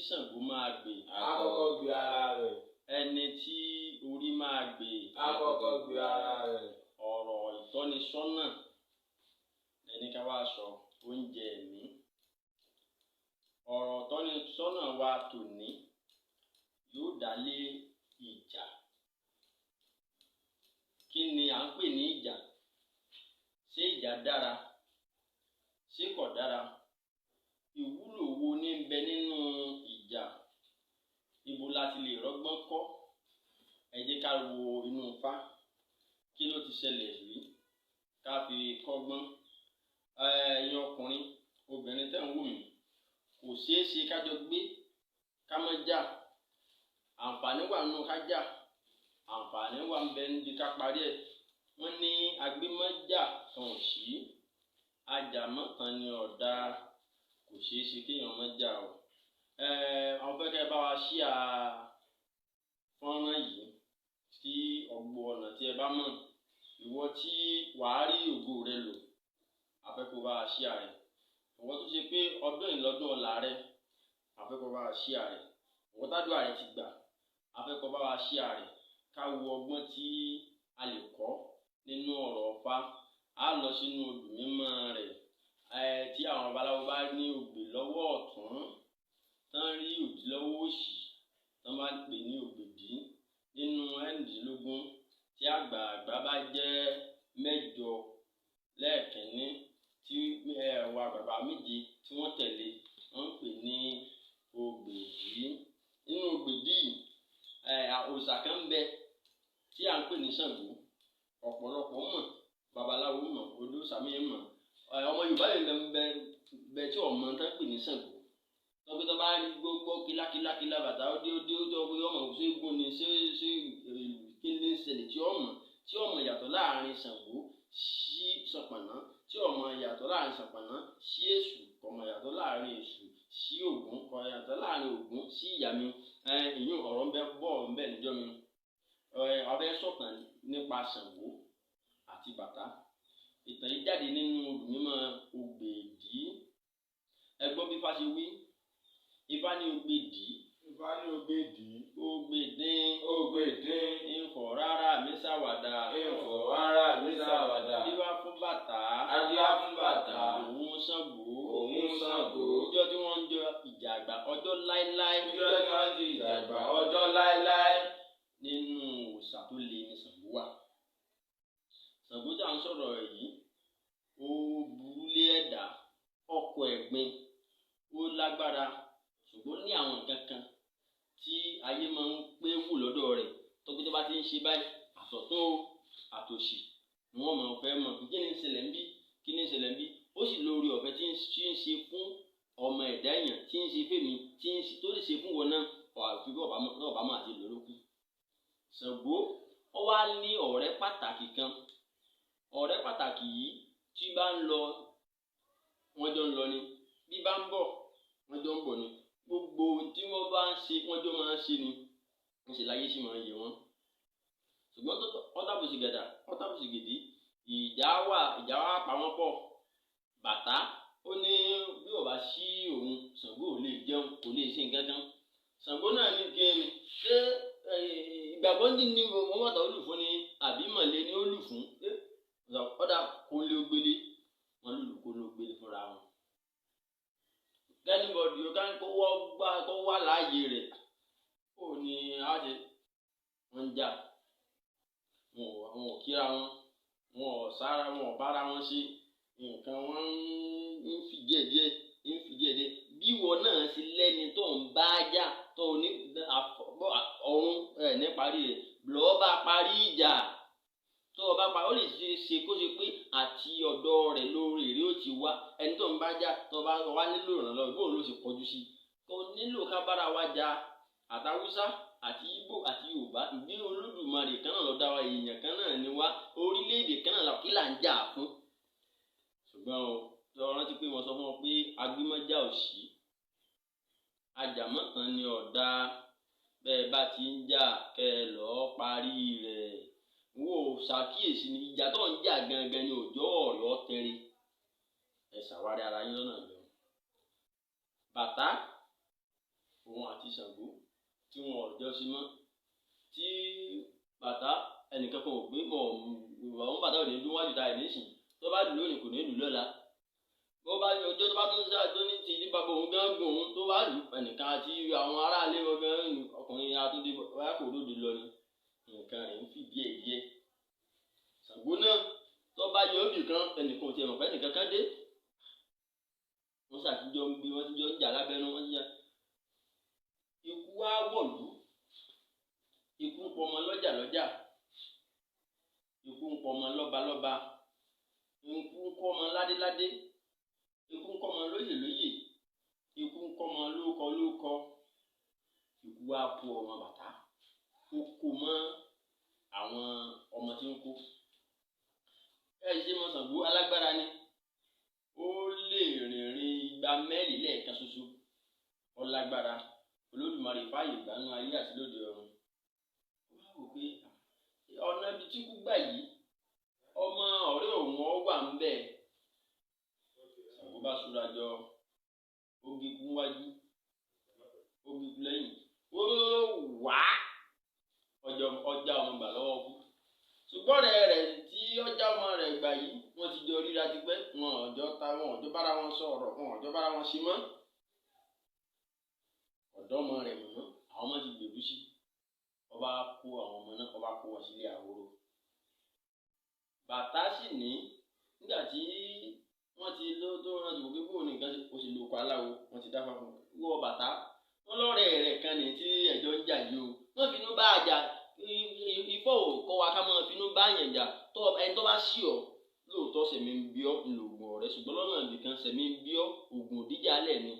Ṣàngó máa gbè. Àkọ́kọ́ gbé ara rẹ̀. Ẹni tí orí máa gbè. Àkọ́kọ́ gbé ara rẹ̀. Ọ̀rọ̀ ìtọ́nisọ́nà ẹni ká wá sọ oúnjẹ ẹ̀mí. Ọ̀rọ̀ ìtọ́nisọ́nà wa tòní yóò dá lé ìjà. Kí ni à ń pè ní ìjà? Ṣé ìjà dára? Ṣé kò dára? Ìwúlò wo ní ń bẹ nínú ìjà? Ibo la ti lè rọ́gbọ́n kọ́? Ẹ jẹ́ ká wo inú Ifá. Kí ló ti ṣẹlẹ̀ rí? Ká fi kọ́gbọ́n. Ẹ̀yin ọkùnrin, obìnrin tẹ́ ń wò mí, kò ṣeé ṣe ká jọ gbé ká má jà. Àǹfààní wà nínú ká jà. Àǹfààní wà ń bẹ níbi ká parí ẹ̀. Wọ́n ní agbémọ́jà kan ò sí. Ajàmọ́kan ni ọ̀dà. Kò ṣeé ṣe kéèyàn má jà o. Àwọn fẹ́ kẹ́ bá wa ṣíà fọ́nrán yìí sí ọ̀gbọ̀ ọ̀nà tí ẹ bá mọ̀. Ìwọ tí wàá rí ògo rẹ lò, a fẹ́ kó bá wa ṣíà rẹ̀. Ìwọ tó ṣe pé ọdún ìlọ́dún ọ̀la rẹ, a fẹ́ kó bá wa ṣíà rẹ̀. Ìwọ tádùá rẹ ti gbà, a fẹ́ kó bá wa ṣíà rẹ̀. Ká wo ọgbọ́n tí a lè kọ́ nínú ọ̀rọ̀ Ifá. A lọ sínú odù mímọ́ rẹ̀. Tí àwọn babaláwo bá ní ògbè lọ́wọ́ ọ̀tún, tán rí òdì lọ́wọ́ òsì, tán bá pè ní ògbèdí nínú ẹ̀rìndínlógún, tí àgbààgbà bá jẹ́ 8 lẹ́ẹ̀kínní, tí ẹ̀wà bàbá méje tí wọ́n tẹ̀lé, wọ́n ń pè ní ògbèdí. Nínú ògbèdí yìí, òòṣà kan ń bẹ tí à ń pè ní Ṣàngó. Ọ̀pọ̀lọpọ̀ mọ̀, babaláwo mọ̀, olóòṣà mi mọ̀. Ọmọ Yorùbá lè bẹ tí ọmọ tán pè ní Ṣàngó. Tọ́pẹ́ tó bá rí gbogbo kílákílákílá bàtà ó dé tó pé ọmọ ṣé gún ni ṣé kí ni ṣẹlẹ̀ tí ọmọ yàtọ̀ láàrin Ṣàngó sí Ṣọ̀pọ̀nná, tí ọmọ yàtọ̀ láàrin Ṣọ̀pọ̀nná sí Èṣù, ọmọ yàtọ̀ láàrin Èṣù sí Ògún, ọmọ yàtọ̀ láàrin Ògún sí Ìyàmí. Ìyún ọ̀rọ̀ ń bẹ bọ̀ ń bẹ níjọ́ mi. Abẹ́ sọ̀tàn nípa Ṣàngó àti Bàtá. Ìtàn yìí jáde nínú odù mímọ́ Ògbèdí. Ẹ gbọ́ bí Ifá ṣe wí. Ifá ní Ògbèdí. Ifá ní Ògbèdí. Ògbèdín. Ògbèdín. Ìfọ̀ rárá mi ṣàwàdà. Ìfọ̀ rárá mi ṣàwàdà. Adíwá fún Bàtá. Adíwá fún Bàtá. Òun Ṣàngó. Òun Ṣàngó. Ọjọ́ tí wọ́n ń jọ ìjà àgbà, ọjọ́ láéláé. Ọjọ́ tí wọ́n ń jọ ìjà àgbà, ọjọ́ láéláé. Nínú òòṣà tó le ni Ṣàngó wà. Ṣàngó tí à ń sọ̀rọ̀ rẹ̀ yìí, ó burú lé ẹ̀dá, ọkọ̀ ẹ̀gbin, ó lágbára, ṣùgbọ́n ní àwọn nǹkan kan tí ayé máa ń pé wù lọ́dọ̀ rẹ̀. Tọ́gbé tó bá ti ń ṣe báyìí, àsọ̀tún àtòṣì ni wọ́n máa fẹ́ mọ̀. Kí ni ń ṣẹlẹ̀ ń bí? Kí ni ń ṣẹlẹ̀ ń bí? Ó sì lórí ọ̀fẹ́ tí ń ṣe fún ọmọ ẹ̀dá èèyàn, tí ń ṣe fèmí, tó lè ṣe fún wọn náà, àfi bí ọ̀bá máa ti lò lókù. Ṣàngó ó wá ní ọ̀rẹ́ pàtàkì kan. Ọ̀rẹ́ pàtàkì yìí tí bá ń lọ, wọ́n jọ ń lọ ni. Bí bá ń bọ̀, wọ́n jọ ń bọ̀ ni. Gbogbo tí wọ́n bá ń ṣe, wọ́n jọ máa ń ṣe ni. Wọ́n sì láyé sí máa ń yẹ wọ́n. Ṣùgbọ́n ọ́tàbùsì gẹ̀dà, ọ́tàbùsì gèdè, ìjà wà pa wọ́n pọ̀. Bàtá ó ní bí ó bá sí òun, Ṣàngó ò lè jẹun, kò lè ṣe nǹkan kan. Ṣàngó náà ní kí ni? Ṣé ìgbàgbọ́ ní wọ́n mọ̀tà ó lù fún ni àbí mọ̀lẹ́ ni ó lù fún? Ọ̀dà kó lé ogbélé, wọ́n lùlù kó lé ogbélé fúnra wọn. Kẹ́nìbọ̀dì ó ká kó wá láàyè rẹ̀. Ó ní àṣẹ wọ́n ń jà. Wọn ò kíra wọn, wọn ò sára, wọn ò bára wọn ṣe. Nǹkan wọn ń fi díẹ̀díẹ̀. Bí ìwọ náà ti lẹ́ni tó ń bá jà, tó ní ọ̀run ní parí rẹ̀, lọ́ọ́ bá parí ìjà. Tó o bá pa, ó lè ṣe kó ṣe pé àti ọ̀dọ̀ rẹ̀ lórí èrè ó ti wá. Ẹni tó ń bá jà, tó bá wá nílò ìrànlọ́wọ́, bóun ló ṣe kọjú sí. Kò nílò ká bára wa jà. Àtàwùsá àti Ìgbò àti Yorùbá, ìgbé Olódùmarè kan náà ló dá wa, èèyàn kan náà ni wá, orílẹ̀-èdè kan náà kí là ń jà fún. Ṣùgbọ́n o rántí pé mo sọ fún ọ pé agbémọ́jà ò sí. Ajàmọ́kan ni ọ̀dà. Bẹ́ẹ̀ bá ti ń jà, kẹ́ ẹ lọ́ọ́ parí rẹ̀. Wo ṣàkíyèsí ni ìjà tó ń jà gangan ni òjò ọ̀rọ̀ tẹ̀rẹ̀. Ẹ ṣàwárí ara yín lọ́nà lọ. Bàtá òun àti Ṣàngó tí wọn ò jọ sí mọ́ tí bàtà ẹnìkan kan ò gbé mọ́ àwọn bàtà ò ní dún wájú ta ẹ̀ nísìn tó bá dùn lónìí kò ní dùn lọ́la bó bá yọ ọjọ́ tó bá tún sáà tó ní ti ní bàbá òun gán gùn òun tó bá lù ẹnìkan àti àwọn aráalé wọn gan ọkùnrin àtúndé wáyà kò lóde lọ ni nǹkan rẹ̀ ń fi díẹ̀ Ṣàngó náà tó bá yọ òbí kan ẹnìkan ò tiẹ̀ mọ̀ pé ẹnìkan kan dé wọ́n ṣàtijọ́ ń gbé wọ́n ti jọ ń jà lábẹ́nu wọ́n ti jà ikú wá wọ̀lú ikú ń pọmọ lọ́jà ikú ń pọmọ lọ́ba ikú ń kọ́mọ ládéládé ikú ń kọ́mọ lóyè ikú ń kọ́mọ lóòkọ ikú wá kó ọmọ bàtà ó kó mọ́ àwọn ọmọ tí ń kó ṣe mọ́ Ṣàngó alágbára ni ó lè rìnrìn igba mẹ́rin lẹ́ẹ̀kan ṣoṣo ọlágbára Olódùmarè fàyè ìgbàanú ayé àti lóde ọ̀run ó wá wò pé ọ̀nà ibi tí kú gbà yìí ọmọ ọ̀rẹ́ òun ọ wà ń bẹ̀ Ṣàngó bá súra jọ ó gígú wájú ó gígú lẹ́yìn ó wá ọjà ọmọ gbà lọ́wọ́ kú ṣùgbọ́n rẹ̀ tí ọjà ọmọ rẹ̀ gbà yìí wọ́n ti jọ ríra tipẹ́ wọn ọjọ́ bára wọn sọ̀rọ̀ wọn ọjọ́ bára wọn ṣe mọ́ ọ̀dọ́ ọmọ rẹ̀ mọ̀ àwọn ọmọ ti gbèrú sí ọba kó àwọn ọmọ náà ọba kó wọn sílé àhóró bàtà sì ní nígbà tí wọ́n ti tó rántí wò pé bóun nìkan ó sì lóko aláwo wọ́n ti dáfà fún wọ́ bàtà wọ́n lọ́rẹ̀ rẹ̀ kan ní tí ẹ̀jọ́ ń jà yìí o wọ́n finú bá a jà ifọ̀ ò kọ́ wa ká máa finú bá yẹn jà tó ẹni tó bá sí ọ lóòótọ́ sẹ̀mí ń bí ọ́ ńlọgùn ọ̀rẹ́ ṣùgbọ́n lọ́nà ibìkan sẹ̀mí ń bí ọ́ ògùn òdíjà alẹ́ ni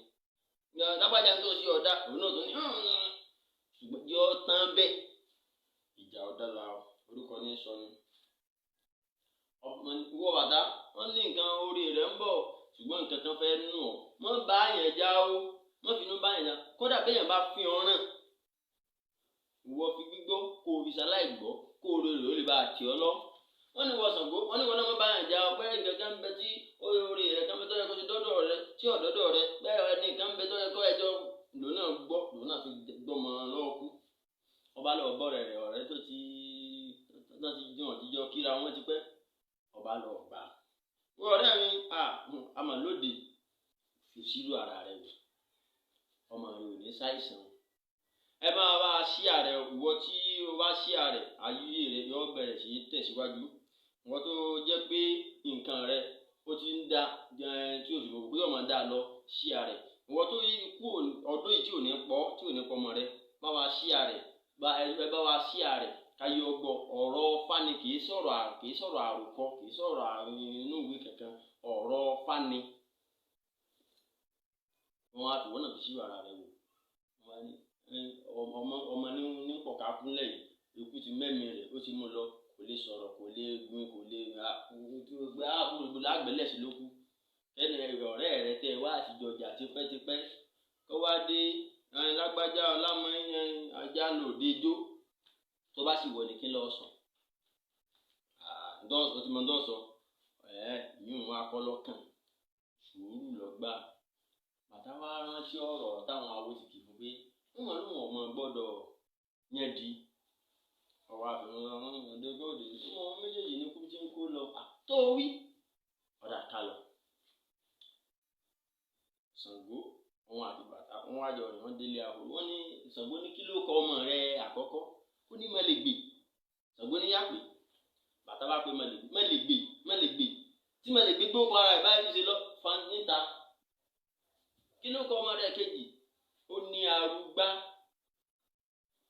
lágbájá tó ṣe ọ̀dà òun náà tó ní ṣùgbọ́n yọ tán bẹ́ẹ̀ ìjà ọ̀dà la orúkọ ní sọ ni wọ́ bàtà wọ́n ní nǹkan orí rẹ̀ ń bọ̀ ṣùgbọ́n nǹkan kan fẹ́ nù ọ́ mọ́ bá yẹn já ó mọ́ finú bá yẹn já kódà bẹ́yẹn bá fi ọ ràn ìwọ fi gbígbọ́ kó o fi ṣaláì gbọ́ kó o rèrè ó lè bá a tì ọ́ lọ wọ́n ní wọ́n Ṣàngó wọ́n ní wọ́n náà mọ́ bá yẹn já ọ pé nǹkan bẹ tí orí rẹ̀ kan bẹ tó yẹ kó ti dọ́dọ̀ rẹ̀ tí ọ̀dọ́dọ̀ rẹ̀ bẹ́ẹ̀ ní nǹkan bẹ tó yẹ kó ẹjọ́ lòun náà gbọ́ lòun náà fi gbọ́mọ lọ́wọ́ kú ọba lọ bọ́ rẹ̀ ọ̀rẹ́ tó ti jọ kíra wọn ti pẹ́ ọba lọ gbà wọ́n ọ̀rẹ́ mi àmọ́ lóde fi sílù ara rẹ̀ wò ọmọ rẹ̀ ò ní ṣàìsàn ẹ máa bá a ṣí ààrẹ ìwọ tí o bá ṣí ààrẹ ayé rẹ yóò bẹ̀rẹ̀ sí í tẹ̀síwájú ìwọ tó jẹ́ pé nǹkan rẹ ó ti ń da tí o sì mọ̀ pé ọmọ dá lọ ṣí ààrẹ ìwọ tó kú ọdún yìí tí ò ní pọ̀ tí ò ní pọ̀ mọ́ rẹ bá wa ṣí ààrẹ ẹ bá wa ṣí ààrẹ káyé ọgbọ ọ̀rọ̀ fani kìí sọ̀rọ̀ àròkọ kìí sọ̀rọ̀ inú ìwé kankan ọ̀rọ̀ fani wọn á fi wọn náà fi ṣí ara rẹ wò ọmọ ní pọ̀ká kúnlẹ̀ yìí ikú ti mẹ́mi rẹ̀ ó ti mú lọ kò lè sọ̀rọ̀ kò lè gun kò lè gbé àbúrò lágbẹ̀lẹ̀ sí lókù ẹni ọ̀rẹ́ rẹ tẹ wá àtijọ́ ọjà tipẹ́tipẹ́ kó wá dé lágbájá ọlámọ ajá lòdì ijó tó bá sì wọ ní kí lọ sàn ó ti mọ dọ́sọ yìí wọn akọ́lọ́ kàn sùúrù lọ́gbà bàtà wá rántí ọ̀rọ̀ táwọn awo ti kì í fún pé wọn lóun ọmọ gbọ́dọ̀ yẹn di ọwọ́ àfihàn ọdẹgbọdẹ wọn méjèèjì ní kú tí ń kó lọ tó wí ọdà kalọ Ṣàngó wọn àti bàtà wọn wájọ rìn wọn délé ahoro wọn ní Ṣàngó ní kí ló kọ ọmọ rẹ àkọ́kọ́ ó ní Mẹ́lẹ́gbè Ṣàngó ní yàpè bàtà bá pé Mẹ́lẹ́gbè tí Mẹ́lẹ́gbè gbó kọ ara ẹ̀ báyìí ṣe lọ fa níta kí ló kọ ọmọ rẹ kejì ó ní Arúgbá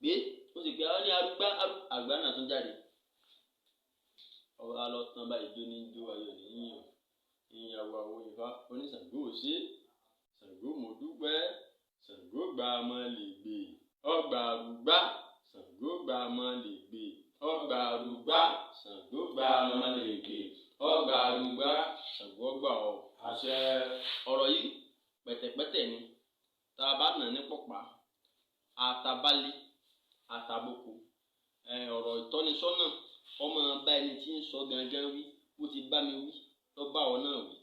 gbé ó sì pé ọ ní Arúgbá àgbà náà tún jáde ọba lọ tán báyìí jó ní jó ayọ̀ níyàn ìyàwó àwọn Ifá oníṣàngó ṣe Ṣàngó mo dúpẹ́ Ṣàngó gba Mẹ́lẹ́gbè ọgbà Arúgbá Ṣàngó gba Mẹ́lẹ́gbè ọgbà Arúgbá Ṣàngó gba Mẹ́lẹ́gbè ọgbà Arúgbá Ṣàngó gbà ọ àṣẹ ọ̀rọ̀ yìí pẹ̀tẹ̀pẹ̀tẹ̀ ni tá a bá nà ní pọ̀pá àtàbálẹ̀ àtàbòkù ọ̀rọ̀ ìtọ́nisọ́nà ọmọ bá ẹni tí ń sọ gangan wí bó ti bá mi wí lọ bá ọ náà wí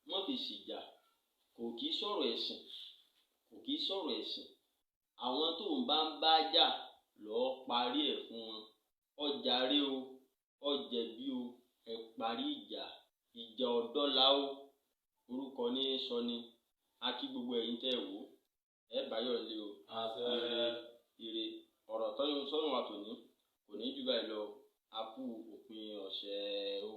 wọ́n fi ṣìjà kò kì í sọ̀rọ̀ ẹ̀sìn àwọn tó ń bá jà lọ́ọ́ parí ẹ̀ fún wọn. ọjàre o, ọjẹ̀bi o, ẹ parí ìjà ọ̀dọ́là o, orúkọ ní í sọ ni. A kí gbogbo ẹ̀yin tẹ́ ẹ wò ó, ẹ báyọ̀ lé o. ire ọ̀rọ̀ tọ́yún sọ́run wa tòní kò ní jù báyìí lọ. A kú òpin ọ̀sẹ̀ o.